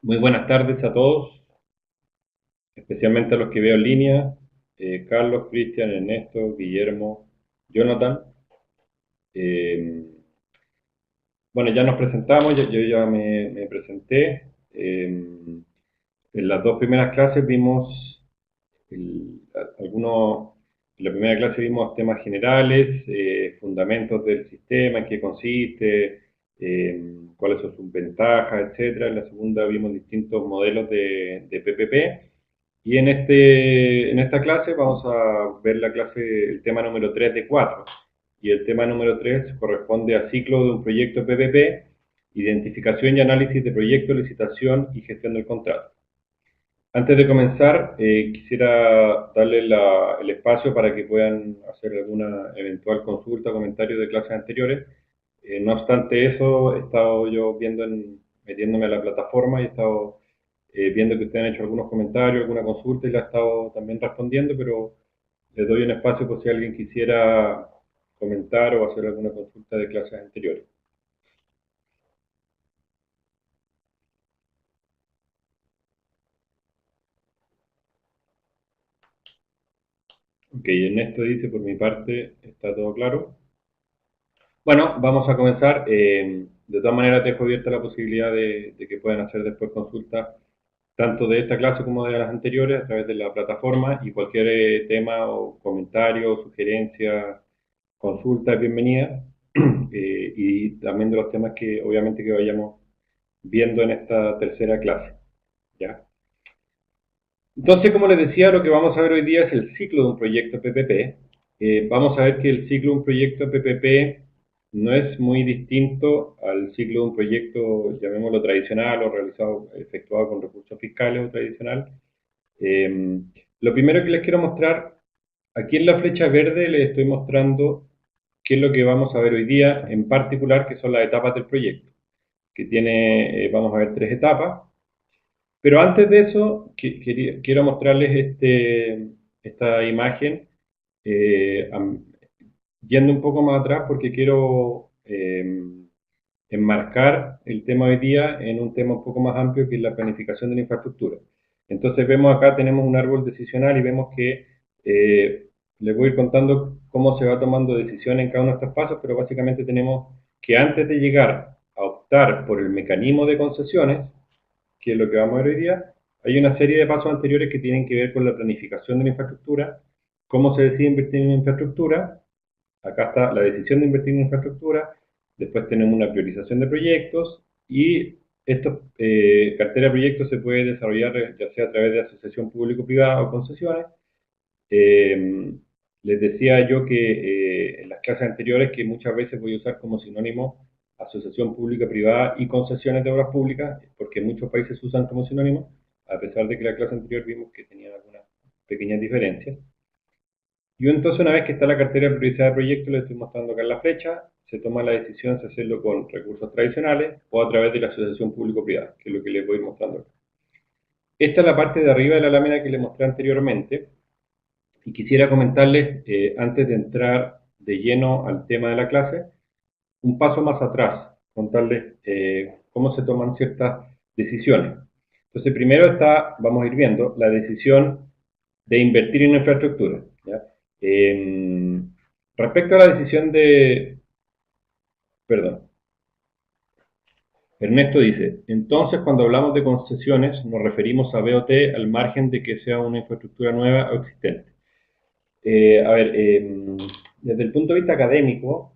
Muy buenas tardes a todos, especialmente a los que veo en línea, Carlos, Cristian, Ernesto, Guillermo, Jonathan. Eh, bueno, ya nos presentamos, yo ya me presenté. En las dos primeras clases vimos algunos, en la primera clase vimos temas generales, fundamentos del sistema, en qué consiste, cuáles son sus ventajas, etcétera. En la segunda vimos distintos modelos de PPP. Y en esta clase vamos a ver la clase, el tema número 3 de 4. Y el tema número 3 corresponde a ciclo de un proyecto PPP, identificación y análisis de proyecto, licitación y gestión del contrato. Antes de comenzar, quisiera darle el espacio para que puedan hacer alguna eventual consulta o comentario de clases anteriores. No obstante eso, he estado yo metiéndome a la plataforma y he estado viendo que ustedes han hecho algunos comentarios, alguna consulta y la he estado también respondiendo, pero les doy un espacio por si alguien quisiera comentar o hacer alguna consulta de clases anteriores. Ok, Ernesto dice, por mi parte, está todo claro. Bueno, vamos a comenzar. De todas maneras, dejo abierta la posibilidad de que puedan hacer después consultas tanto de esta clase como de las anteriores a través de la plataforma y cualquier tema o comentario, sugerencia, consulta es bienvenida. Y también de los temas que obviamente que vayamos viendo en esta tercera clase. ¿Ya? Entonces, como les decía, lo que vamos a ver hoy día es el ciclo de un proyecto PPP. Vamos a ver que el ciclo de un proyecto PPP no es muy distinto al ciclo de un proyecto, llamémoslo tradicional o realizado, efectuado con recursos fiscales o tradicional. Eh, lo primero que les quiero mostrar, aquí en la flecha verde les estoy mostrando qué es lo que vamos a ver hoy día, en particular, que son las etapas del proyecto, que tiene, vamos a ver, tres etapas. Pero antes de eso, quiero mostrarles esta imagen, eh, yendo un poco más atrás porque quiero enmarcar el tema hoy día en un tema un poco más amplio que es la planificación de la infraestructura. Entonces vemos acá, tenemos un árbol decisional y vemos que les voy a ir contando cómo se va tomando decisión en cada uno de estos pasos, pero básicamente tenemos que antes de llegar a optar por el mecanismo de concesiones, que es lo que vamos a ver hoy día, hay una serie de pasos anteriores que tienen que ver con la planificación de la infraestructura, cómo se decide invertir en infraestructura, acá está la decisión de invertir en infraestructura, después tenemos una priorización de proyectos y esta cartera de proyectos se puede desarrollar ya sea a través de asociación público-privada o concesiones. Eh, Les decía yo que en las clases anteriores que muchas veces voy a usar como sinónimo asociación pública-privada y concesiones de obras públicas, porque en muchos países se usan como sinónimo, a pesar de que la clase anterior vimos que tenían algunas pequeñas diferencias. Y entonces una vez que está la cartera priorizada de proyectos, le estoy mostrando acá en la flecha, se toma la decisión si hacerlo con recursos tradicionales o a través de la asociación público-privada, que es lo que les voy a ir mostrando acá. Esta es la parte de arriba de la lámina que les mostré anteriormente, y quisiera comentarles, antes de entrar de lleno al tema de la clase, un paso más atrás, contarles cómo se toman ciertas decisiones. Entonces, primero está, vamos a ir viendo, la decisión de invertir en infraestructura. ¿Ya? Respecto a la decisión de, perdón, Ernesto dice, entonces cuando hablamos de concesiones nos referimos a BOT al margen de que sea una infraestructura nueva o existente. A ver, desde el punto de vista académico,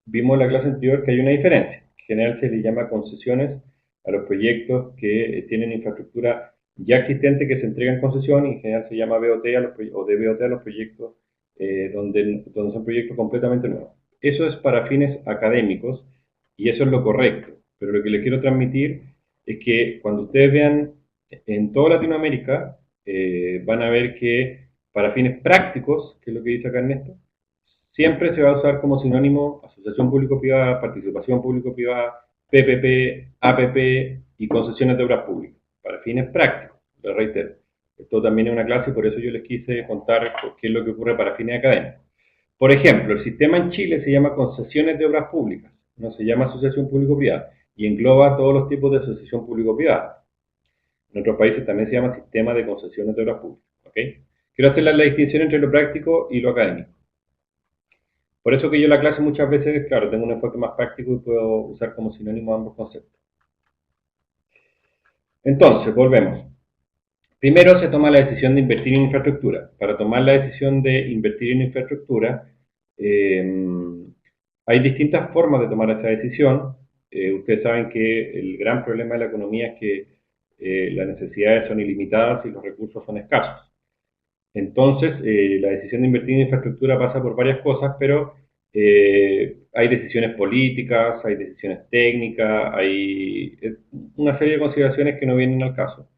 vimos en la clase anterior que hay una diferencia. En general se le llama concesiones a los proyectos que tienen infraestructura ya existente que se entrega en concesión y en general se llama BOT o de BOT a los proyectos donde son proyectos completamente nuevos. Eso es para fines académicos y eso es lo correcto. Pero lo que les quiero transmitir es que cuando ustedes vean en toda Latinoamérica, van a ver que para fines prácticos, que es lo que dice acá Ernesto, siempre se va a usar como sinónimo asociación público-privada, participación público-privada, PPP, APP y concesiones de obras públicas, para fines prácticos, lo reitero. Esto también es una clase y por eso yo les quise contar qué es lo que ocurre para fines académicos. Por ejemplo, el sistema en Chile se llama concesiones de obras públicas, no se llama asociación público-privada. y engloba todos los tipos de asociación público-privada. En otros países también se llama sistema de concesiones de obras públicas. ¿Okay? Quiero hacer la distinción entre lo práctico y lo académico. Por eso que yo en la clase muchas veces, claro, tengo un enfoque más práctico y puedo usar como sinónimo ambos conceptos. Entonces, volvemos. Primero se toma la decisión de invertir en infraestructura. Para tomar la decisión de invertir en infraestructura, hay distintas formas de tomar esa decisión. Ustedes saben que el gran problema de la economía es que las necesidades son ilimitadas y los recursos son escasos. Entonces, la decisión de invertir en infraestructura pasa por varias cosas, pero hay decisiones políticas, hay decisiones técnicas, hay una serie de consideraciones que no vienen al caso.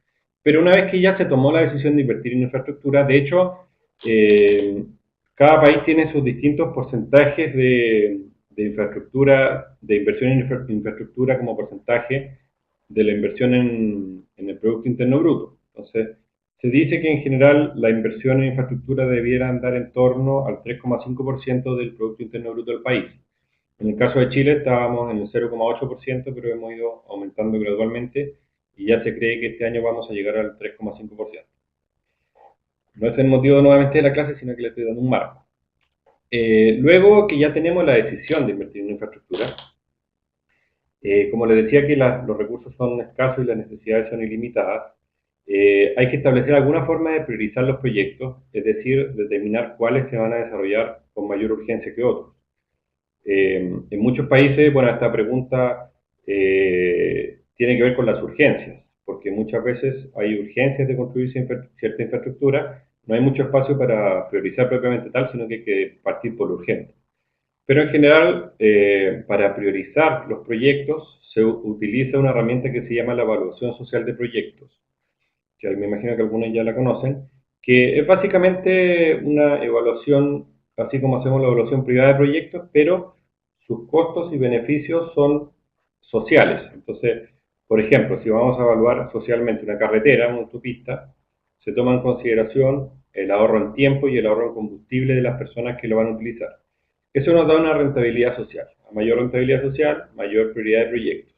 Pero una vez que ya se tomó la decisión de invertir en infraestructura, de hecho, eh, cada país tiene sus distintos porcentajes de infraestructura, de inversión en infraestructura como porcentaje de la inversión en el Producto Interno Bruto. Entonces, se dice que en general la inversión en infraestructura debiera andar en torno al 3,5% del Producto Interno Bruto del país. En el caso de Chile estábamos en el 0,8%, pero hemos ido aumentando gradualmente y ya se cree que este año vamos a llegar al 3,5%. No es el motivo nuevamente de la clase, sino que le estoy dando un marco. Luego que ya tenemos la decisión de invertir en infraestructura, como les decía que los recursos son escasos y las necesidades son ilimitadas, hay que establecer alguna forma de priorizar los proyectos, es decir, determinar cuáles se van a desarrollar con mayor urgencia que otros. En muchos países, bueno, esta pregunta tiene que ver con las urgencias, porque muchas veces hay urgencias de construir cierta infraestructura, no hay mucho espacio para priorizar propiamente tal, sino que hay que partir por lo urgente. Pero en general, para priorizar los proyectos, se utiliza una herramienta que se llama la evaluación social de proyectos, que me imagino que algunos ya la conocen, que es básicamente una evaluación, así como hacemos la evaluación privada de proyectos, pero sus costos y beneficios son sociales. Entonces, por ejemplo, si vamos a evaluar socialmente una carretera, una autopista, se toma en consideración el ahorro en tiempo y el ahorro en combustible de las personas que lo van a utilizar. Eso nos da una rentabilidad social. A mayor rentabilidad social, mayor prioridad de proyectos.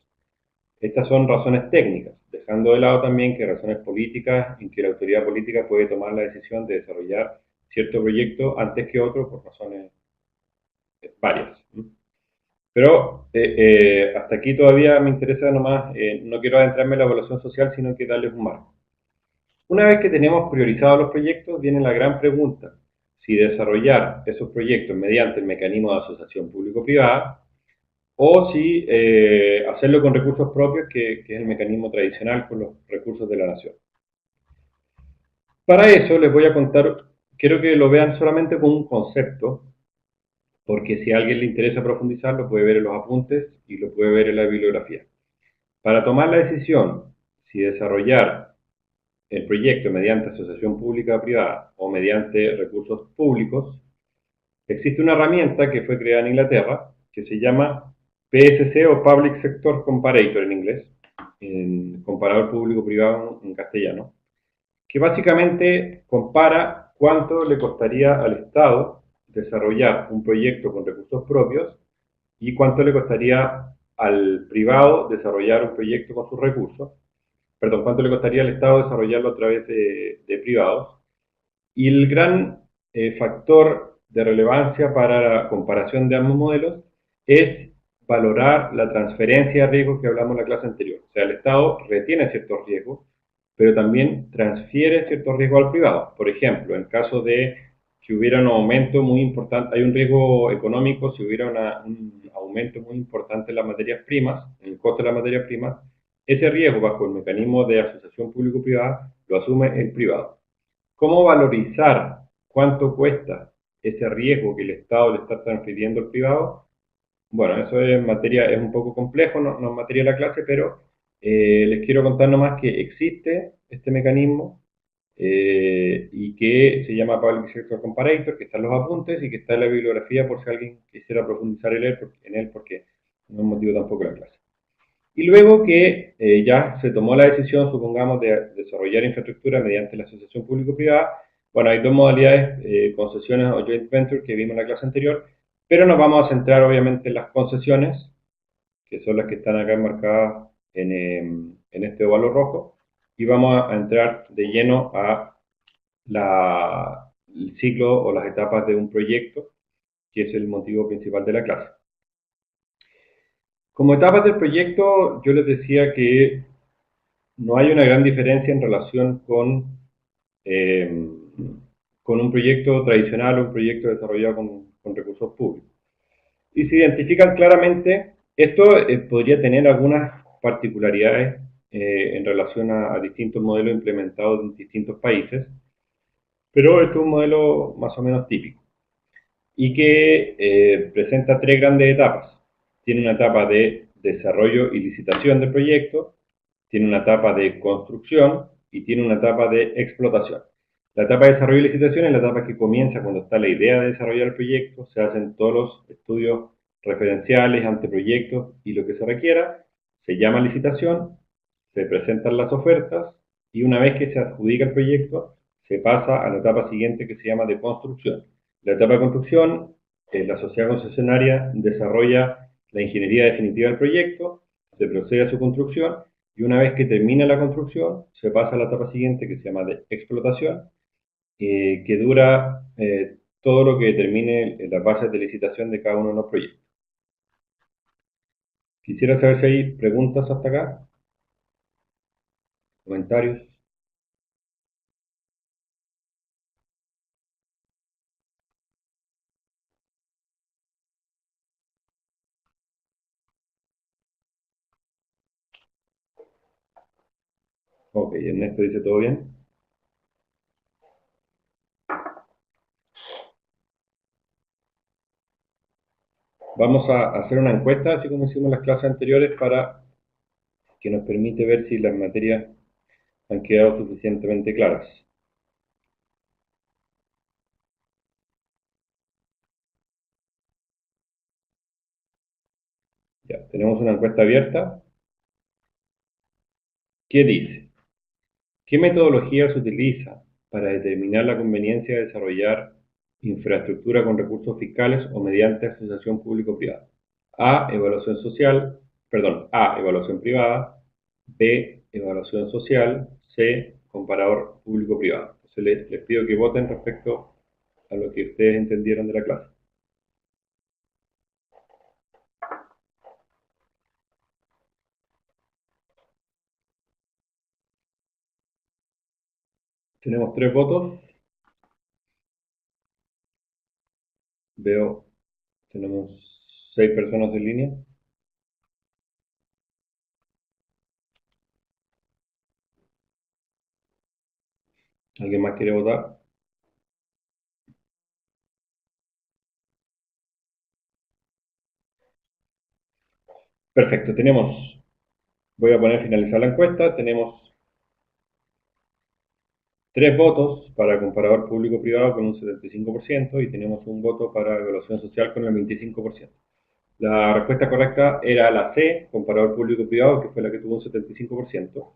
Estas son razones técnicas, dejando de lado también que razones políticas, en que la autoridad política puede tomar la decisión de desarrollar cierto proyecto antes que otro por razones varias. Pero hasta aquí todavía me interesa nomás, no quiero adentrarme en la evaluación social, sino que darles un marco. Una vez que tenemos priorizados los proyectos, viene la gran pregunta, si desarrollar esos proyectos mediante el mecanismo de asociación público-privada, o si hacerlo con recursos propios, que es el mecanismo tradicional con los recursos de la nación. Para eso les voy a contar, quiero que lo vean solamente como un concepto, porque si a alguien le interesa profundizar, lo puede ver en los apuntes y lo puede ver en la bibliografía. Para tomar la decisión si desarrollar el proyecto mediante asociación pública o privada o mediante recursos públicos, existe una herramienta que fue creada en Inglaterra que se llama PSC o Public Sector Comparator en inglés, en comparador público-privado en castellano, que básicamente compara cuánto le costaría al Estado desarrollar un proyecto con recursos propios y cuánto le costaría al privado desarrollar un proyecto con sus recursos, perdón, cuánto le costaría al Estado desarrollarlo a través de privados. Y el gran factor de relevancia para la comparación de ambos modelos es valorar la transferencia de riesgos que hablamos en la clase anterior. O sea, el Estado retiene ciertos riesgos, pero también transfiere ciertos riesgos al privado. Por ejemplo, en caso de que hubiera un aumento muy importante, hay un riesgo económico si hubiera un aumento muy importante en las materias primas, en el costo de las materias primas, ese riesgo bajo el mecanismo de asociación público-privada lo asume el privado. ¿Cómo valorizar cuánto cuesta ese riesgo que el Estado le está transfiriendo al privado? Bueno, eso es materia, es un poco complejo, no es materia de la clase, pero les quiero contar nomás que existe este mecanismo y que se llama Public Sector Comparator, que está en los apuntes y que está en la bibliografía por si alguien quisiera profundizar en él, porque no es motivo tampoco de la clase. Y luego que ya se tomó la decisión, supongamos, de desarrollar infraestructura mediante la asociación público-privada, bueno, hay dos modalidades, concesiones o joint venture que vimos en la clase anterior, pero nos vamos a centrar obviamente en las concesiones, que son las que están acá enmarcadas en este óvalo rojo, y vamos a entrar de lleno a el ciclo o las etapas de un proyecto, que es el motivo principal de la clase. Como etapas del proyecto, yo les decía que no hay una gran diferencia en relación eh, con un proyecto tradicional o un proyecto desarrollado con recursos públicos. Y se identifican claramente, esto podría tener algunas particularidades en relación a distintos modelos implementados en distintos países, pero esto es un modelo más o menos típico y que presenta tres grandes etapas. Tiene una etapa de desarrollo y licitación del proyecto, tiene una etapa de construcción y tiene una etapa de explotación. La etapa de desarrollo y licitación es la etapa que comienza cuando está la idea de desarrollar el proyecto, se hacen todos los estudios referenciales, anteproyectos y lo que se requiera, se llama licitación, se presentan las ofertas y una vez que se adjudica el proyecto, se pasa a la etapa siguiente que se llama de construcción. La etapa de construcción, la sociedad concesionaria desarrolla la ingeniería definitiva del proyecto, se procede a su construcción y una vez que termina la construcción, se pasa a la etapa siguiente que se llama de explotación, que dura todo lo que determine las bases de licitación de cada uno de los proyectos. Quisiera saber si hay preguntas hasta acá, comentarios. Ok, Ernesto dice todo bien. Vamos a hacer una encuesta, así como hicimos en las clases anteriores, para que nos permite ver si las materias han quedado suficientemente claras. Ya, tenemos una encuesta abierta. ¿Qué dice? ¿Qué metodología se utiliza para determinar la conveniencia de desarrollar infraestructura con recursos fiscales o mediante asociación público-privada? A, evaluación social, perdón, A, evaluación privada, B, evaluación social, C, comparador público-privado. Entonces les pido que voten respecto a lo que ustedes entendieron de la clase. Tenemos 3 votos. Veo, tenemos 6 personas en línea. ¿Alguien más quiere votar? Perfecto, voy a poner finalizar la encuesta, tenemos 3 votos para comparador público-privado con un 75% y tenemos un voto para evaluación social con el 25%. La respuesta correcta era la C, comparador público-privado, que fue la que tuvo un 75%.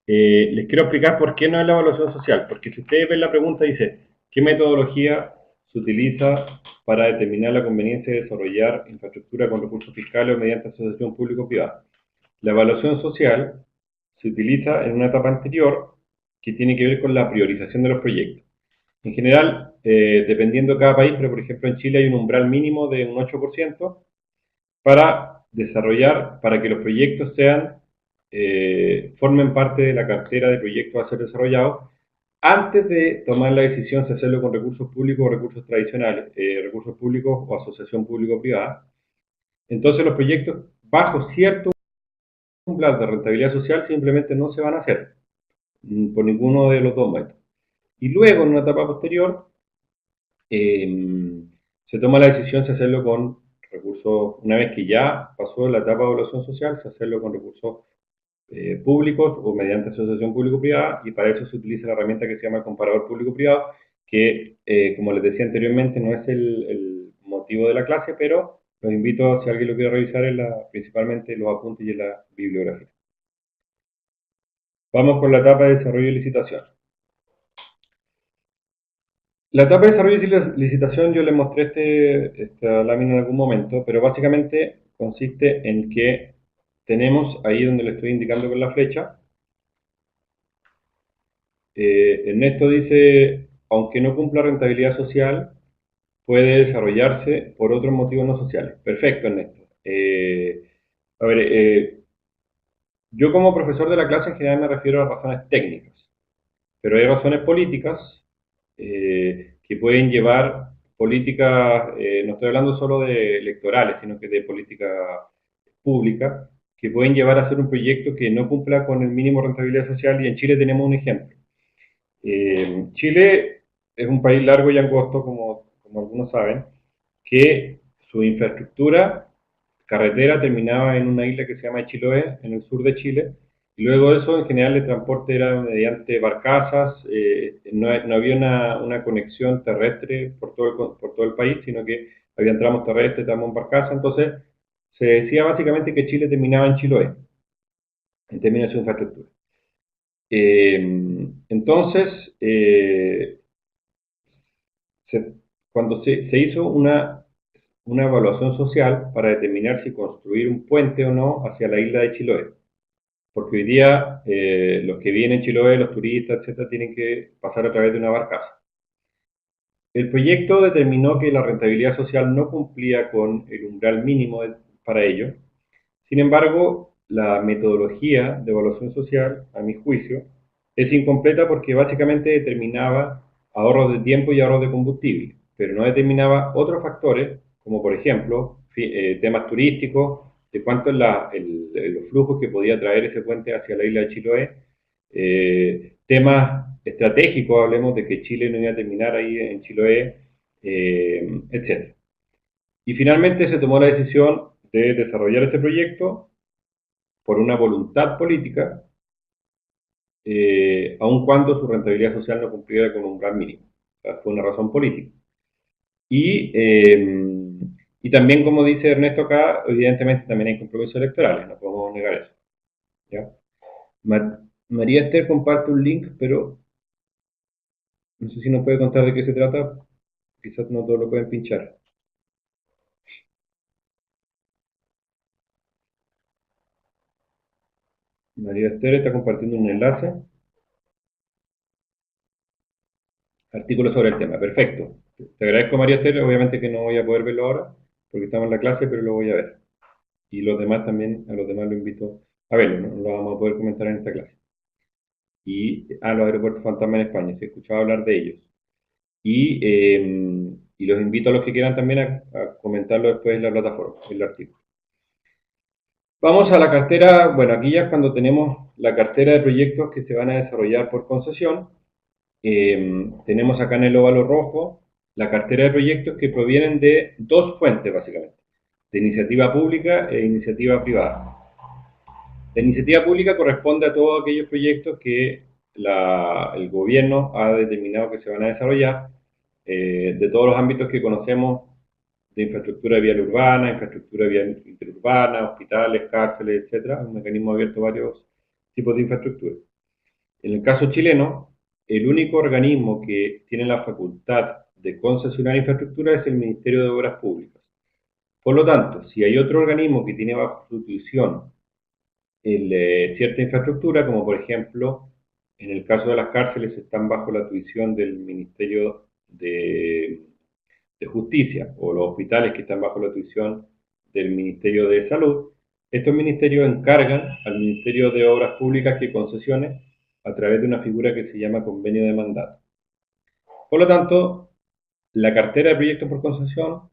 Les quiero explicar por qué no es la evaluación social, porque si ustedes ven la pregunta dice, ¿qué metodología se utiliza para determinar la conveniencia de desarrollar infraestructura con recursos fiscales o mediante asociación público-privada? La evaluación social se utiliza en una etapa anterior que tiene que ver con la priorización de los proyectos. En general, dependiendo de cada país, pero por ejemplo en Chile hay un umbral mínimo de un 8% para desarrollar, para que los proyectos formen parte de la cartera de proyectos a ser desarrollados, antes de tomar la decisión si hacerlo con recursos públicos o recursos tradicionales, recursos públicos o asociación público-privada. Entonces los proyectos bajo cierto umbral de rentabilidad social simplemente no se van a hacer por ninguno de los dos métodos. Y luego, en una etapa posterior, se toma la decisión de hacerlo con recursos, una vez que ya pasó la etapa de evaluación social, se hacerlo con recursos públicos o mediante asociación público-privada, y para eso se utiliza la herramienta que se llama comparador público-privado, que, como les decía anteriormente, no es el motivo de la clase, pero los invito, si alguien lo quiere revisar, principalmente los apuntes y la bibliografía. Vamos con la etapa de desarrollo y licitación. La etapa de desarrollo y licitación yo les mostré esta lámina en algún momento, pero básicamente consiste en que tenemos ahí donde le estoy indicando con la flecha, Ernesto dice, aunque no cumpla rentabilidad social, puede desarrollarse por otros motivos no sociales. Perfecto, Ernesto. A ver, yo como profesor de la clase en general me refiero a razones técnicas, pero hay razones políticas que pueden llevar políticas, no estoy hablando solo de electorales, sino que de política pública, que pueden llevar a hacer un proyecto que no cumpla con el mínimo de rentabilidad social, y en Chile tenemos un ejemplo. Chile es un país largo y angosto, como algunos saben, que su infraestructura carretera terminaba en una isla que se llama Chiloé, en el sur de Chile, y luego eso en general el transporte era mediante barcazas, no había una conexión terrestre por todo el país, sino que había tramos terrestres, tramos en barcaza, entonces se decía básicamente que Chile terminaba en Chiloé, en términos de su infraestructura. Entonces, se, cuando se hizo una evaluación social para determinar si construir un puente o no hacia la isla de Chiloé. Porque hoy día los que vienen en Chiloé, los turistas, etcétera, tienen que pasar a través de una barcaza. El proyecto determinó que la rentabilidad social no cumplía con el umbral mínimo para ello. Sin embargo, la metodología de evaluación social, a mi juicio, es incompleta porque básicamente determinaba ahorros de tiempo y ahorros de combustible, pero no determinaba otros factores, como por ejemplo temas turísticos, de cuánto es los flujos que podía traer ese puente hacia la isla de Chiloé, temas estratégicos, hablemos de que Chile no iba a terminar ahí en Chiloé, etc. Y finalmente se tomó la decisión de desarrollar este proyecto por una voluntad política, aun cuando su rentabilidad social no cumpliera con un gran mínimo. O sea, fue una razón política. Y, y también, como dice Ernesto acá, evidentemente también hay compromisos electorales, no podemos negar eso. ¿Ya? María Esther comparte un link, pero no sé si nos puede contar de qué se trata, quizás no todos lo pueden pinchar. María Esther está compartiendo un enlace, artículo sobre el tema, perfecto. Te agradezco, María Esther, obviamente que no voy a poder verlo ahora, porque estamos en la clase, pero lo voy a ver. Y los demás también, a los demás lo invito a verlo, ¿no? Lo vamos a poder comentar en esta clase. Y a los aeropuertos fantasma en España, se escuchaba hablar de ellos. Y los invito a los que quieran también a comentarlo después en la plataforma, en el artículo. Vamos a la cartera, bueno, aquí ya es cuando tenemos la cartera de proyectos que se van a desarrollar por concesión. Tenemos acá en el óvalo rojo la cartera de proyectos que provienen de dos fuentes, básicamente, de iniciativa pública e iniciativa privada. La iniciativa pública corresponde a todos aquellos proyectos que el gobierno ha determinado que se van a desarrollar, de todos los ámbitos que conocemos, de infraestructura vial urbana, infraestructura vial interurbana, hospitales, cárceles, etcétera, un mecanismo abierto a varios tipos de infraestructura. En el caso chileno, el único organismo que tiene la facultad de concesionar infraestructura es el Ministerio de Obras Públicas. Por lo tanto, si hay otro organismo que tiene bajo su tuición cierta infraestructura, como por ejemplo, en el caso de las cárceles están bajo la tuición del Ministerio de Justicia, o los hospitales que están bajo la tuición del Ministerio de Salud, estos ministerios encargan al Ministerio de Obras Públicas que concesione a través de una figura que se llama convenio de mandato. Por lo tanto, la cartera de proyectos por concesión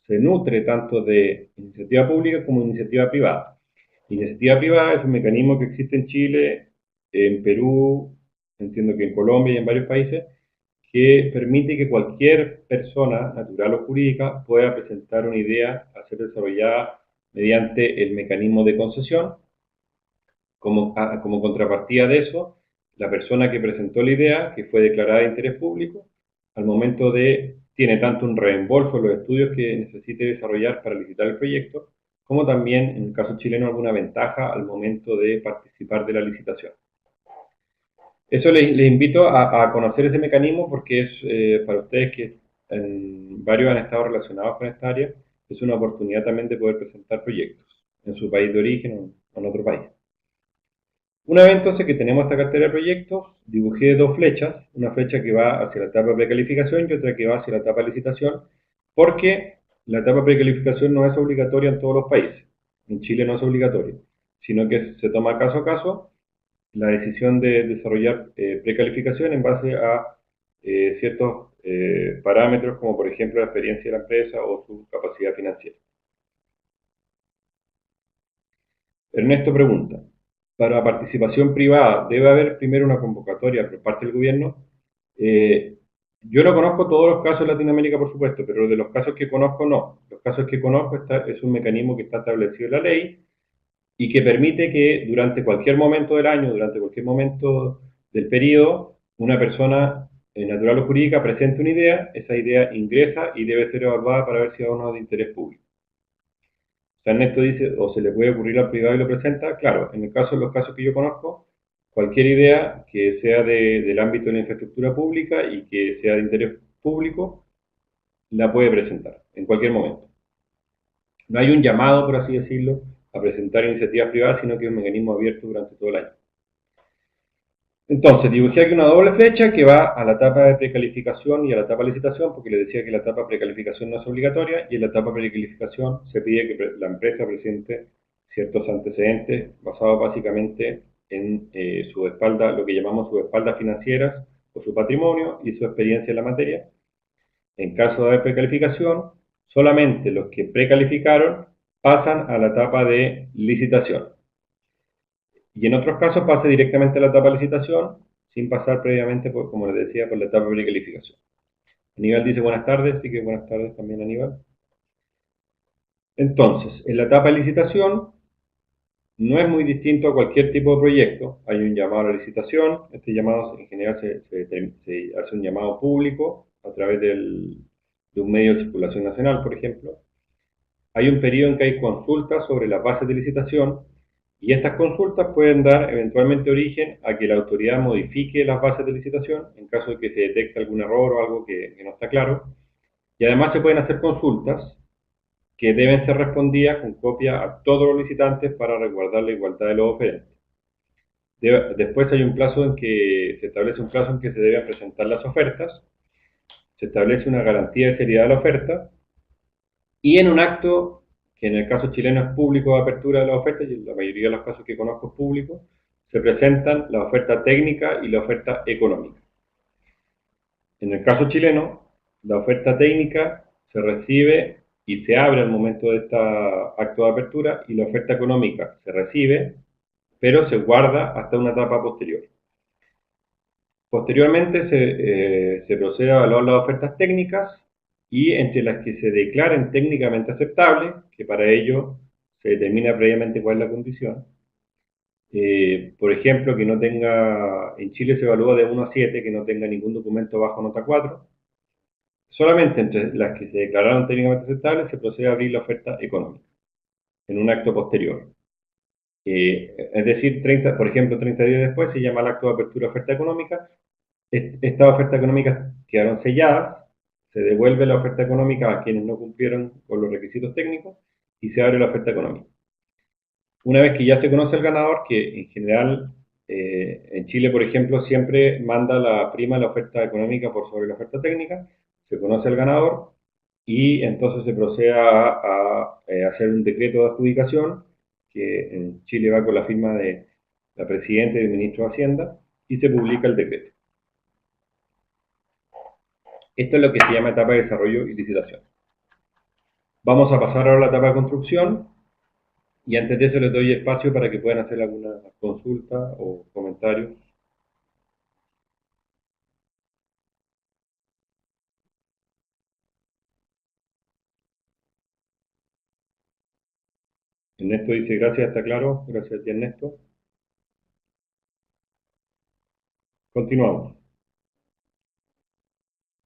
se nutre tanto de iniciativa pública como iniciativa privada. Iniciativa privada es un mecanismo que existe en Chile, en Perú, entiendo que en Colombia y en varios países, que permite que cualquier persona, natural o jurídica, pueda presentar una idea a ser desarrollada mediante el mecanismo de concesión. Como contrapartida de eso, la persona que presentó la idea, que fue declarada de interés público, al momento tiene tanto un reembolso de los estudios que necesite desarrollar para licitar el proyecto, como también, en el caso chileno, alguna ventaja al momento de participar de la licitación. Eso les invito a conocer ese mecanismo porque es para ustedes que varios han estado relacionados con esta área, es una oportunidad también de poder presentar proyectos en su país de origen o en otro país. Una vez entonces que tenemos esta cartera de proyectos, dibujé dos flechas, una flecha que va hacia la etapa de precalificación y otra que va hacia la etapa de licitación, porque la etapa de precalificación no es obligatoria en todos los países. En Chile no es obligatoria, sino que se toma caso a caso la decisión de desarrollar precalificación en base a ciertos parámetros, como por ejemplo la experiencia de la empresa o su capacidad financiera. Ernesto pregunta, para participación privada, ¿debe haber primero una convocatoria por parte del gobierno? Eh, yo no conozco todos los casos en Latinoamérica, por supuesto, pero de los casos que conozco, no. Los casos que conozco es un mecanismo que está establecido en la ley y que permite que durante cualquier momento del año, durante cualquier momento del periodo, una persona natural o jurídica presente una idea, esa idea ingresa y debe ser evaluada para ver si es o no de interés público. Ernesto dice, o se le puede ocurrir al privado y lo presenta, claro, en el caso, en los casos que yo conozco, cualquier idea que sea del ámbito de la infraestructura pública y que sea de interés público, la puede presentar en cualquier momento. No hay un llamado, por así decirlo, a presentar iniciativas privadas, sino que es un mecanismo abierto durante todo el año. Entonces, dibujé aquí una doble flecha que va a la etapa de precalificación y a la etapa de licitación, porque le decía que la etapa de precalificación no es obligatoria, y en la etapa de precalificación se pide que la empresa presente ciertos antecedentes basados básicamente en su espalda, lo que llamamos sus espaldas financieras o su patrimonio y su experiencia en la materia. En caso de haber precalificación, solamente los que precalificaron pasan a la etapa de licitación. Y en otros casos pasa directamente a la etapa de licitación sin pasar previamente, como les decía, por la etapa de precalificación. Aníbal dice buenas tardes, así que buenas tardes también Aníbal. Entonces, en la etapa de licitación no es muy distinto a cualquier tipo de proyecto. Hay un llamado a la licitación, este llamado en general se hace un llamado público a través de un medio de circulación nacional, por ejemplo. Hay un periodo en que hay consultas sobre las bases de licitación y estas consultas pueden dar eventualmente origen a que la autoridad modifique las bases de licitación en caso de que se detecte algún error o algo que no está claro. Y además se pueden hacer consultas que deben ser respondidas con copia a todos los licitantes para resguardar la igualdad de los oferentes. Después hay un plazo en que se establece un plazo en que se deben presentar las ofertas, se establece una garantía de seriedad de la oferta y en un acto que en el caso chileno es público de apertura de la oferta, y en la mayoría de los casos que conozco es público, se presentan la oferta técnica y la oferta económica. En el caso chileno, la oferta técnica se recibe y se abre al momento de este acto de apertura y la oferta económica se recibe, pero se guarda hasta una etapa posterior. Posteriormente se procede a evaluar las ofertas técnicas y entre las que se declaren técnicamente aceptables, que para ello se determina previamente cuál es la condición. Por ejemplo, que no tenga, en Chile se evalúa de 1 a 7, que no tenga ningún documento bajo nota 4. Solamente entre las que se declararon técnicamente aceptables se procede a abrir la oferta económica en un acto posterior. Es decir, por ejemplo, 30 días después se llama el acto de apertura de oferta económica. Estas ofertas económicas quedaron selladas, se devuelve la oferta económica a quienes no cumplieron con los requisitos técnicos y se abre la oferta económica. Una vez que ya se conoce el ganador, que en general en Chile, por ejemplo, siempre manda la prima la oferta económica por sobre la oferta técnica, se conoce el ganador y entonces se procede a hacer un decreto de adjudicación, que en Chile va con la firma de la Presidenta y del Ministro de Hacienda, y se publica el decreto. Esto es lo que se llama etapa de desarrollo y licitación. Vamos a pasar ahora a la etapa de construcción, y antes de eso les doy espacio para que puedan hacer alguna consulta o comentarios. Ernesto dice, gracias, está claro. Gracias a ti, Ernesto. Continuamos.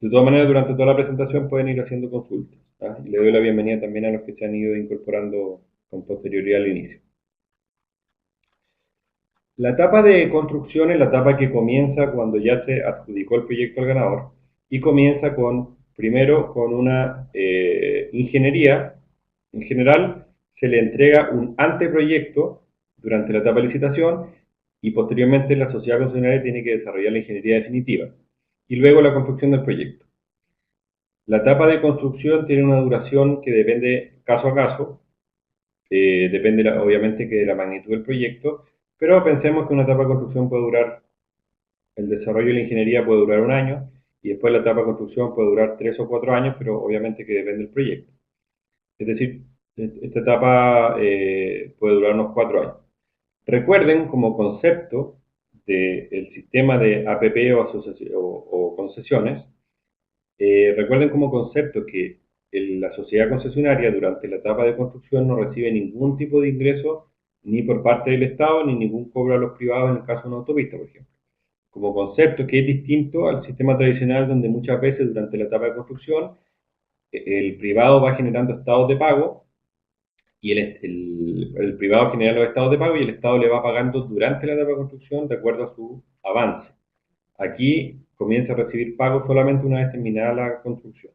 De todas maneras, durante toda la presentación pueden ir haciendo consultas. Y le doy la bienvenida también a los que se han ido incorporando con posterioridad al inicio. La etapa de construcción es la etapa que comienza cuando ya se adjudicó el proyecto al ganador y comienza primero con una ingeniería En general, se le entrega un anteproyecto durante la etapa de licitación y posteriormente la sociedad concesionaria tiene que desarrollar la ingeniería definitiva y luego la construcción del proyecto. La etapa de construcción tiene una duración que depende caso a caso, depende obviamente que de la magnitud del proyecto, pero pensemos que una etapa de construcción puede durar, el desarrollo de la ingeniería puede durar un año y después la etapa de construcción puede durar 3 o 4 años, pero obviamente que depende del proyecto. Es decir, esta etapa puede durar unos 4 años. Recuerden como concepto del sistema de APP o concesiones, recuerden como concepto que la sociedad concesionaria durante la etapa de construcción no recibe ningún tipo de ingreso ni por parte del Estado ni ningún cobro a los privados en el caso de una autopista, por ejemplo. Como concepto que es distinto al sistema tradicional donde muchas veces durante la etapa de construcción el privado va generando estados de pago y el privado genera los estados de pago y el Estado le va pagando durante la etapa de construcción de acuerdo a su avance. Aquí comienza a recibir pago solamente una vez terminada la construcción.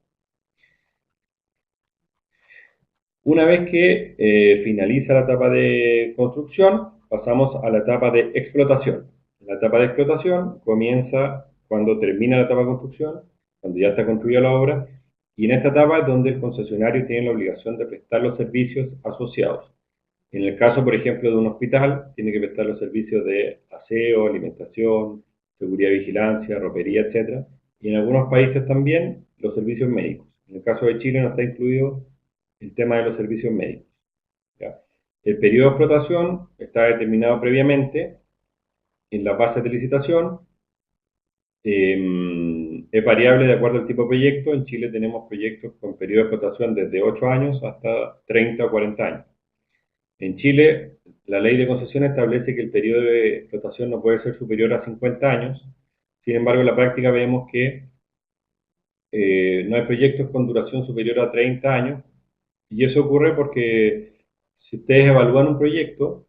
Una vez que finaliza la etapa de construcción, pasamos a la etapa de explotación. La etapa de explotación comienza cuando termina la etapa de construcción, cuando ya está construida la obra, y en esta etapa es donde el concesionario tiene la obligación de prestar los servicios asociados. En el caso, por ejemplo, de un hospital, tiene que prestar los servicios de aseo, alimentación, seguridad y vigilancia, ropería, etc. Y en algunos países también los servicios médicos. En el caso de Chile no está incluido el tema de los servicios médicos. ¿Ya? El periodo de explotación está determinado previamente en las bases de licitación. Es variable de acuerdo al tipo de proyecto. En Chile tenemos proyectos con periodo de explotación desde 8 años hasta 30 o 40 años. En Chile, la ley de concesiones establece que el periodo de explotación no puede ser superior a 50 años. Sin embargo, en la práctica vemos que no hay proyectos con duración superior a 30 años. Y eso ocurre porque si ustedes evalúan un proyecto,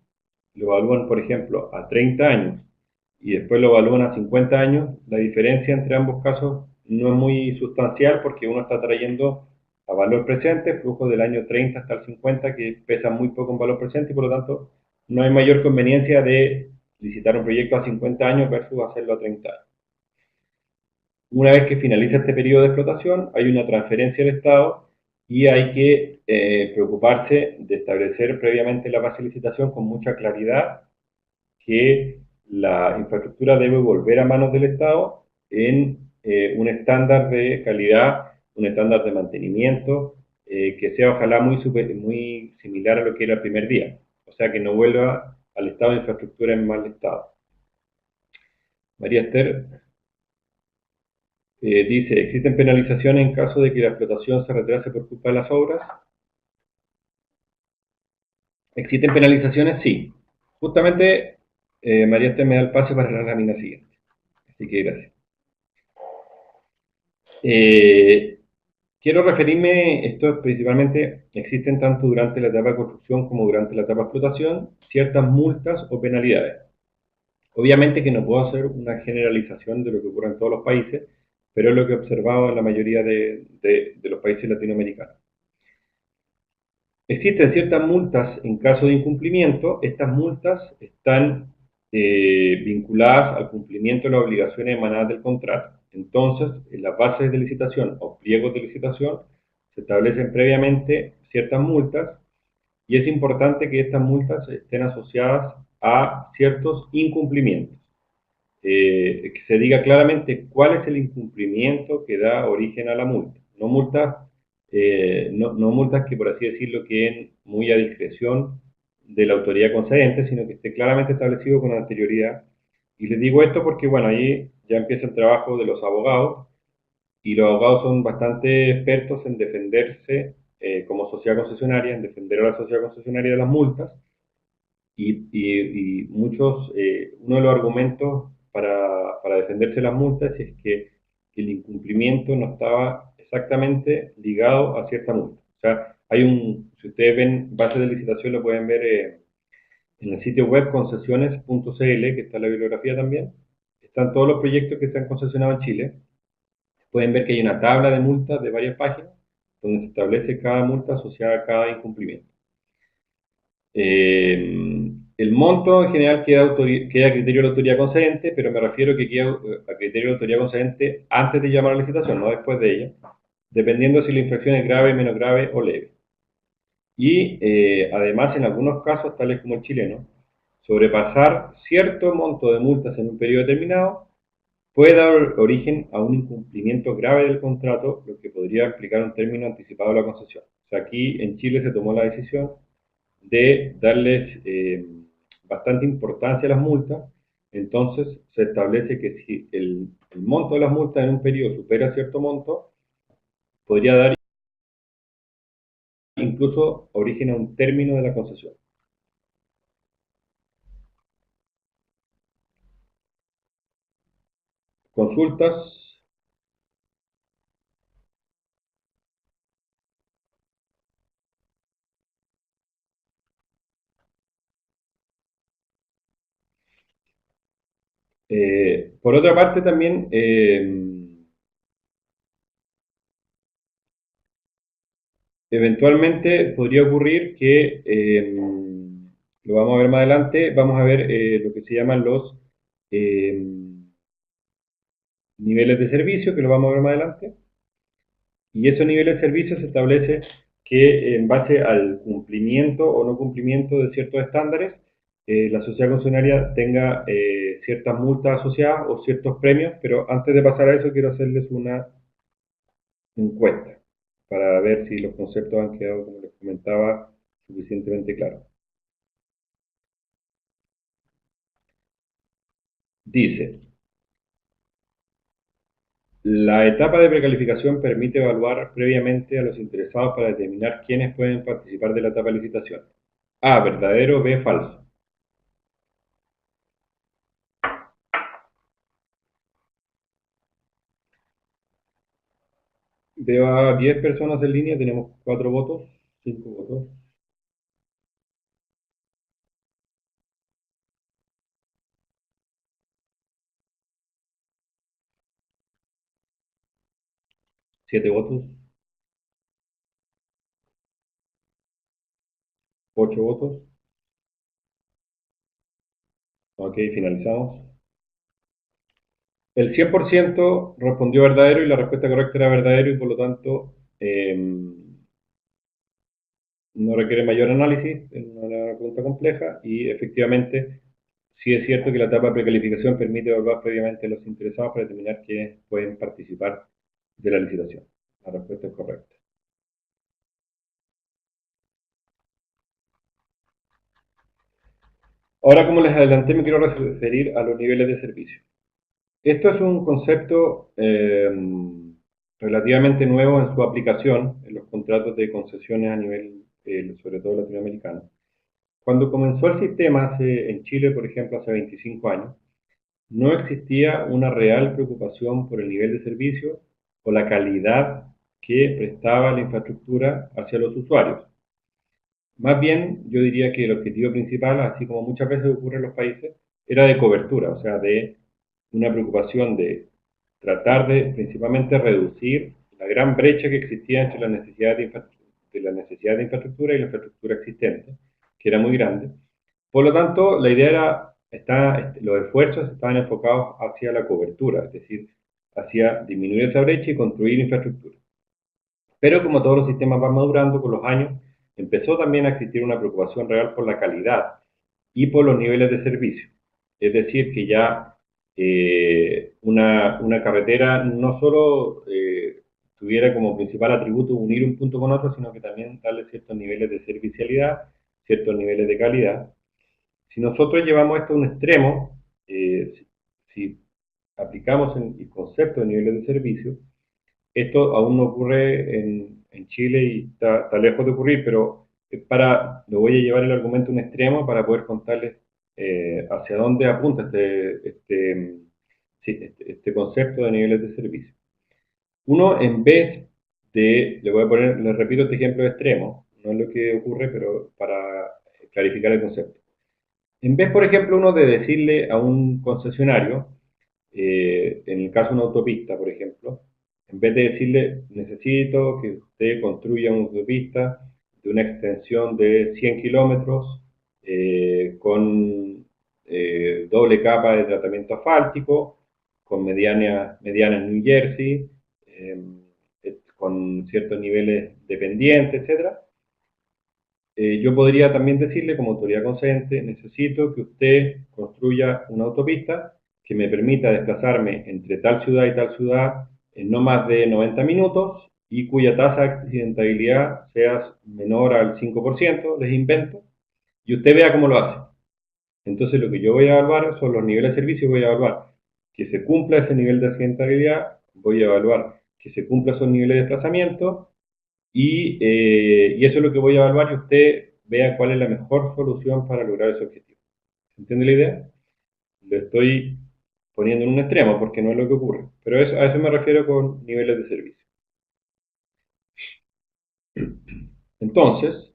lo evalúan, por ejemplo, a 30 años y después lo evalúan a 50 años, la diferencia entre ambos casos no es muy sustancial porque uno está trayendo a valor presente flujos del año 30 hasta el 50 que pesan muy poco en valor presente y por lo tanto no hay mayor conveniencia de licitar un proyecto a 50 años versus hacerlo a 30 años. Una vez que finaliza este periodo de explotación, hay una transferencia del Estado y hay que preocuparse de establecer previamente la base de licitación con mucha claridad que la infraestructura debe volver a manos del Estado en un estándar de calidad, un estándar de mantenimiento, que sea ojalá muy similar a lo que era el primer día. O sea, que no vuelva al estado de infraestructura en mal estado. María Esther dice, ¿existen penalizaciones en caso de que la explotación se retrase por culpa de las obras? ¿Existen penalizaciones? Sí. Justamente María Esther me da el pase para la lámina siguiente. Así que gracias. Quiero referirme, esto principalmente, existen tanto durante la etapa de construcción como durante la etapa de explotación, ciertas multas o penalidades. Obviamente que no puedo hacer una generalización de lo que ocurre en todos los países, pero es lo que he observado en la mayoría de los países latinoamericanos. Existen ciertas multas en caso de incumplimiento. Estas multas están vinculadas al cumplimiento de las obligaciones emanadas del contrato. Entonces, en las bases de licitación o pliegos de licitación se establecen previamente ciertas multas y es importante que estas multas estén asociadas a ciertos incumplimientos. Que se diga claramente cuál es el incumplimiento que da origen a la multa. No multas, no multas que, por así decirlo, queden muy a discreción de la autoridad concedente, sino que esté claramente establecido con anterioridad. Y les digo esto porque, bueno, ahí ya empieza el trabajo de los abogados, y los abogados son bastante expertos en defenderse como sociedad concesionaria, en defender a la sociedad concesionaria de las multas, y muchos, uno de los argumentos para defenderse de las multas es que el incumplimiento no estaba exactamente ligado a cierta multa. O sea, si ustedes ven bases de licitación, lo pueden ver en el sitio web concesiones.cl, que está en la bibliografía también. Están todos los proyectos que se han concesionado en Chile. Pueden ver que hay una tabla de multas de varias páginas. donde se establece cada multa asociada a cada incumplimiento. El monto en general queda a criterio de la autoridad concedente, pero me refiero que queda a criterio de la autoridad concedente antes de llamar a la licitación, no después de ella, dependiendo si la infracción es grave, menos grave o leve. Y además, en algunos casos, tales como el chileno, sobrepasar cierto monto de multas en un periodo determinado puede dar origen a un incumplimiento grave del contrato, lo que podría implicar un término anticipado de la concesión. O sea, aquí en Chile se tomó la decisión de darles bastante importancia a las multas. Entonces se establece que si el monto de las multas en un periodo supera cierto monto, podría dar incluso origen a un término de la concesión. Consultas. Por otra parte, también eventualmente podría ocurrir que, lo vamos a ver más adelante, vamos a ver lo que se llaman los eh, niveles de servicio, que lo vamos a ver más adelante. Y esos niveles de servicio se establece que en base al cumplimiento o no cumplimiento de ciertos estándares, la sociedad concesionaria tenga ciertas multas asociadas o ciertos premios, pero antes de pasar a eso quiero hacerles una encuesta para ver si los conceptos han quedado, como les comentaba, suficientemente claros. Dice, la etapa de precalificación permite evaluar previamente a los interesados para determinar quiénes pueden participar de la etapa de licitación. A, verdadero, B, falso. Veo a 10 personas en línea, tenemos 4 votos, 5 votos. Siete votos, 8 votos. Ok, finalizamos. El 100% respondió verdadero y la respuesta correcta era verdadero y por lo tanto no requiere mayor análisis, es una pregunta compleja y efectivamente sí es cierto que la etapa de precalificación permite evaluar previamente a los interesados para determinar quiénes pueden participar de la licitación. La respuesta es correcta. Ahora, como les adelanté, me quiero referir a los niveles de servicio. Esto es un concepto relativamente nuevo en su aplicación en los contratos de concesiones a nivel, sobre todo latinoamericano. Cuando comenzó el sistema en Chile, por ejemplo, hace 25 años, no existía una real preocupación por el nivel de servicio o la calidad que prestaba la infraestructura hacia los usuarios. Más bien, yo diría que el objetivo principal, así como muchas veces ocurre en los países, era de cobertura, o sea, de una preocupación de tratar de principalmente reducir la gran brecha que existía entre la necesidad de infraestructura y la infraestructura existente, que era muy grande. Por lo tanto, la idea era, los esfuerzos estaban enfocados hacia la cobertura, es decir, hacia disminuir esa brecha y construir infraestructura. Pero como todos los sistemas van madurando con los años, empezó también a existir una preocupación real por la calidad y por los niveles de servicio. Es decir, que ya una carretera no solo tuviera como principal atributo unir un punto con otro, sino que también darle ciertos niveles de servicialidad, ciertos niveles de calidad. Si nosotros llevamos esto a un extremo, si aplicamos el concepto de niveles de servicio, esto aún no ocurre en Chile y está lejos de ocurrir, pero lo voy a llevar el argumento a un extremo para poder contarles hacia dónde apunta este concepto de niveles de servicio. Uno, en vez de, les repito este ejemplo extremo, no es lo que ocurre, pero para clarificar el concepto. En vez, por ejemplo, uno de decirle a un concesionario, en el caso de una autopista, por ejemplo, en vez de decirle, necesito que usted construya una autopista de una extensión de 100 kilómetros con doble capa de tratamiento asfáltico, con mediana en New Jersey, con ciertos niveles de pendiente, etcétera. Yo podría también decirle como autoridad concedente, necesito que usted construya una autopista que me permita desplazarme entre tal ciudad y tal ciudad en no más de 90 minutos y cuya tasa de accidentabilidad sea menor al 5%, les invento, y usted vea cómo lo hace. Entonces lo que yo voy a evaluar son los niveles de servicio, voy a evaluar que se cumpla ese nivel de accidentabilidad, voy a evaluar que se cumpla esos niveles de desplazamiento y eso es lo que voy a evaluar y usted vea cuál es la mejor solución para lograr ese objetivo. ¿Entiende la idea? Lo estoy poniendo en un extremo porque no es lo que ocurre, pero a eso me refiero con niveles de servicio. Entonces,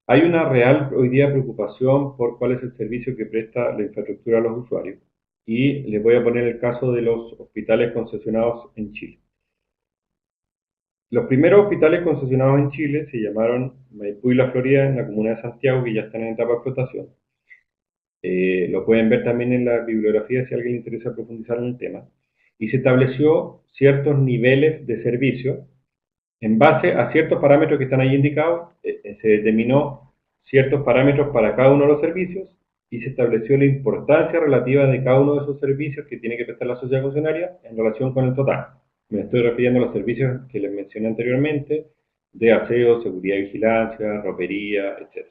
hay una real hoy día preocupación por cuál es el servicio que presta la infraestructura a los usuarios. Y les voy a poner el caso de los hospitales concesionados en Chile. Los primeros hospitales concesionados en Chile se llamaron Maipú y La Florida en la comuna de Santiago, que ya están en etapa de explotación. Lo pueden ver también en la bibliografía si a alguien le interesa profundizar en el tema. Y se estableció ciertos niveles de servicio en base a ciertos parámetros que están ahí indicados. Se determinó ciertos parámetros para cada uno de los servicios y se estableció la importancia relativa de cada uno de esos servicios que tiene que prestar la sociedad concesionaria en relación con el total. Me estoy refiriendo a los servicios que les mencioné anteriormente, de aseo, seguridad y vigilancia, ropería, etc.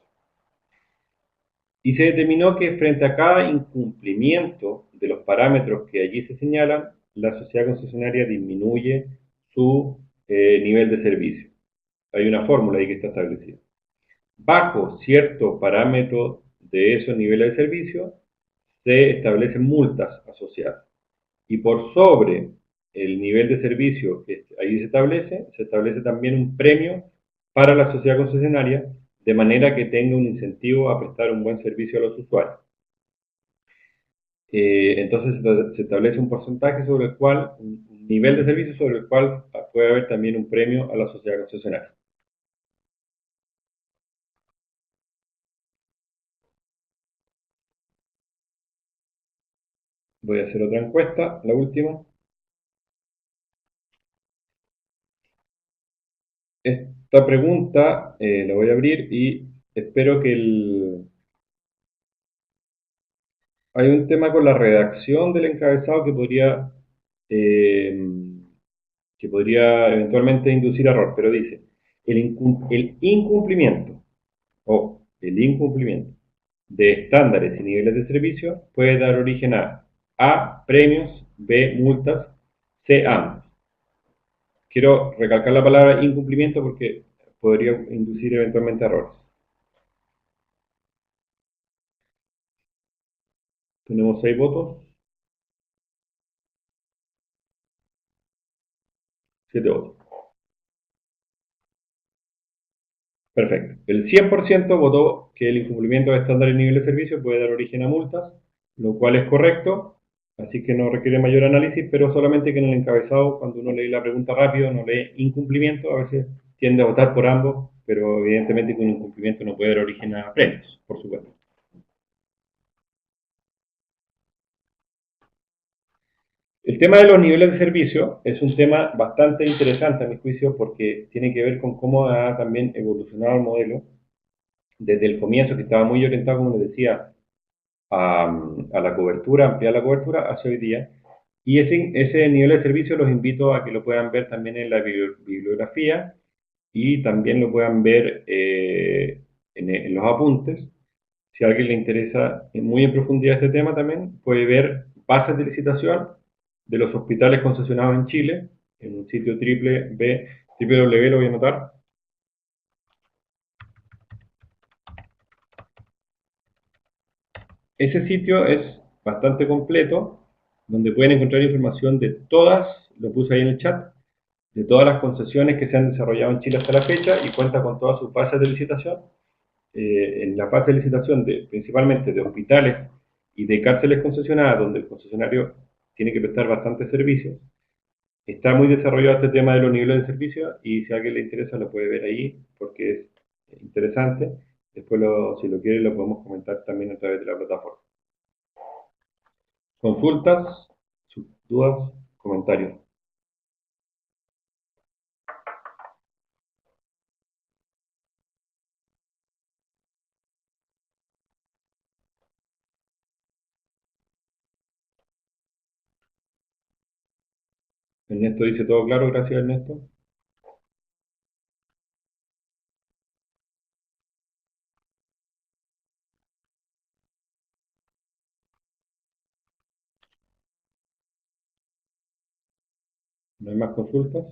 Y se determinó que frente a cada incumplimiento de los parámetros que allí se señalan, la sociedad concesionaria disminuye su nivel de servicio. Hay una fórmula ahí que está establecida. Bajo cierto parámetro de esos niveles de servicio, se establecen multas asociadas. Y por sobre el nivel de servicio que ahí se establece también un premio para la sociedad concesionaria, de manera que tenga un incentivo a prestar un buen servicio a los usuarios. Entonces se establece un porcentaje sobre el cual, un nivel de servicio sobre el cual puede haber también un premio a la sociedad concesionaria. Voy a hacer otra encuesta, la última. Esta pregunta la voy a abrir y espero que hay un tema con la redacción del encabezado eh, que podría eventualmente inducir error, pero dice, el incumplimiento el incumplimiento de estándares y niveles de servicio puede dar origen A, premios, B, multas, C, ambos. Quiero recalcar la palabra incumplimiento porque podría inducir eventualmente errores. Tenemos 6 votos, 7 votos. Perfecto. El 100% votó que el incumplimiento de estándares y nivel de servicio puede dar origen a multas, lo cual es correcto, así que no requiere mayor análisis, pero solamente que en el encabezado, cuando uno lee la pregunta rápido, no lee incumplimiento, a veces tiende a votar por ambos, pero evidentemente que un incumplimiento no puede dar origen a premios, por supuesto. El tema de los niveles de servicio es un tema bastante interesante a mi juicio porque tiene que ver con cómo ha también evolucionado el modelo desde el comienzo, que estaba muy orientado, como les decía, a la cobertura, ampliar la cobertura hacia hoy día. Y ese nivel de servicio los invito a que lo puedan ver también en la bibliografía y también lo puedan ver en los apuntes. Si a alguien le interesa muy en profundidad este tema también, puede ver bases de licitación de los hospitales concesionados en Chile, en un sitio www, lo voy a anotar. Ese sitio es bastante completo, donde pueden encontrar información de todas, lo puse ahí en el chat, de todas las concesiones que se han desarrollado en Chile hasta la fecha y cuenta con todas sus bases de licitación. En la fase de licitación principalmente de hospitales y de cárceles concesionadas, donde el concesionario tiene que prestar bastantes servicios. Está muy desarrollado este tema de los niveles de servicio y si a alguien le interesa lo puede ver ahí porque es interesante. Después, si lo quiere, lo podemos comentar también a través de la plataforma. Consultas, dudas, comentarios. Ernesto dice todo claro, gracias Ernesto. No hay más consultas.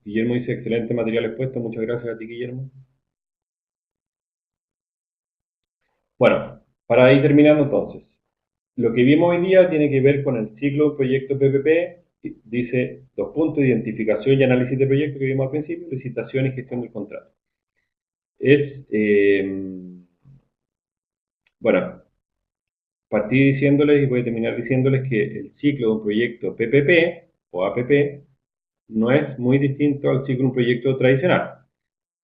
Guillermo dice excelente material expuesto, muchas gracias a ti Guillermo. Bueno, para ir terminando entonces, lo que vimos hoy día tiene que ver con el ciclo proyecto PPP, dice dos puntos, identificación y análisis de proyecto que vimos al principio, licitación y gestión del contrato. Bueno, partí diciéndoles y voy a terminar diciéndoles que el ciclo de un proyecto PPP o APP no es muy distinto al ciclo de un proyecto tradicional.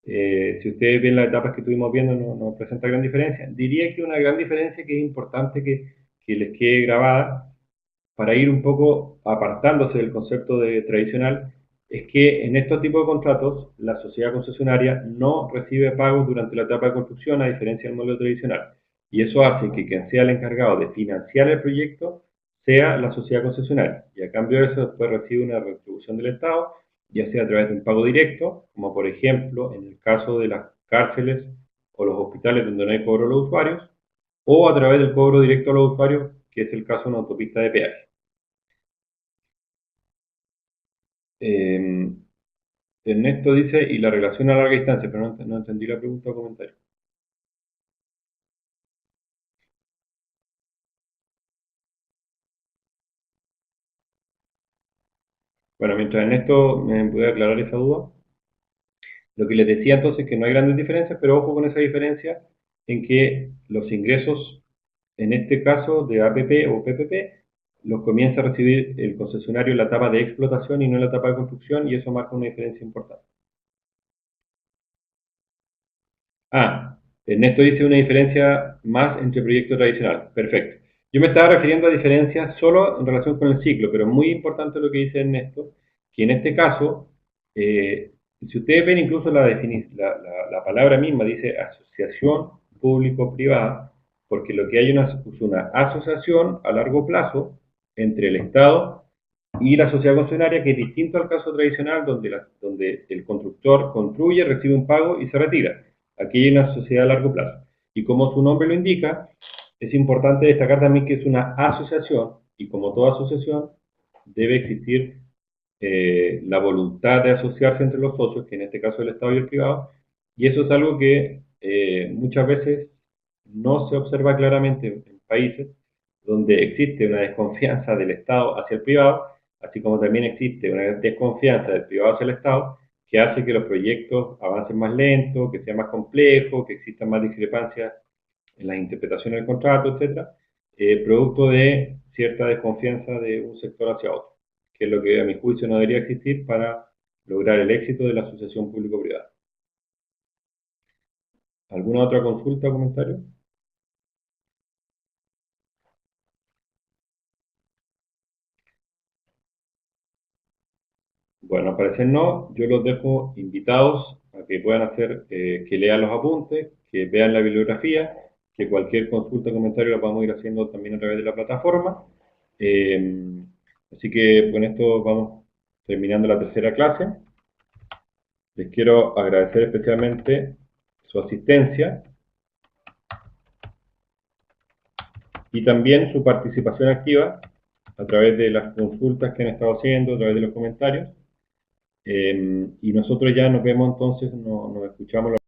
Si ustedes ven las etapas que estuvimos viendo, no presenta gran diferencia. Diría que una gran diferencia que es importante que les quede grabada para ir un poco apartándose del concepto de tradicional es que en estos tipos de contratos la sociedad concesionaria no recibe pagos durante la etapa de construcción a diferencia del modelo tradicional. Y eso hace que quien sea el encargado de financiar el proyecto sea la sociedad concesionaria. Y a cambio de eso después recibe una retribución del Estado, ya sea a través de un pago directo, como por ejemplo en el caso de las cárceles o los hospitales donde no hay cobro a los usuarios, o a través del cobro directo a los usuarios, que es el caso de una autopista de peaje. Ernesto dice, y la relación a larga distancia, pero no entendí la pregunta o comentario. Bueno, mientras Ernesto me puede aclarar esa duda, lo que les decía entonces es que no hay grandes diferencias, pero ojo con esa diferencia en que los ingresos, en este caso de APP o PPP, los comienza a recibir el concesionario en la etapa de explotación y no en la etapa de construcción, y eso marca una diferencia importante. Ernesto dice una diferencia más entre proyecto tradicional. Perfecto. Yo me estaba refiriendo a diferencias solo en relación con el ciclo, pero es muy importante lo que dice Ernesto, que en este caso, si ustedes ven incluso la palabra misma, dice asociación público-privada, porque lo que hay es una asociación a largo plazo entre el Estado y la sociedad concesionaria, que es distinto al caso tradicional donde el constructor construye, recibe un pago y se retira. Aquí hay una sociedad a largo plazo. Y como su nombre lo indica, es importante destacar también que es una asociación y como toda asociación debe existir la voluntad de asociarse entre los socios, que en este caso es el Estado y el privado, y eso es algo que muchas veces no se observa claramente en países donde existe una desconfianza del Estado hacia el privado, así como también existe una desconfianza del privado hacia el Estado, que hace que los proyectos avancen más lento, que sea más complejo, que existan más discrepancias en la interpretación del contrato, etcétera, producto de cierta desconfianza de un sector hacia otro, que es lo que a mi juicio no debería existir para lograr el éxito de la asociación público-privada. ¿Alguna otra consulta o comentario? Bueno, al parecer no. Yo los dejo invitados a que puedan hacer, que lean los apuntes, que vean la bibliografía, que cualquier consulta o comentario la podamos ir haciendo también a través de la plataforma. Así que con esto vamos terminando la tercera clase. Les quiero agradecer especialmente su asistencia y también su participación activa a través de las consultas que han estado haciendo, a través de los comentarios. Y nosotros ya nos vemos entonces, nos escuchamos.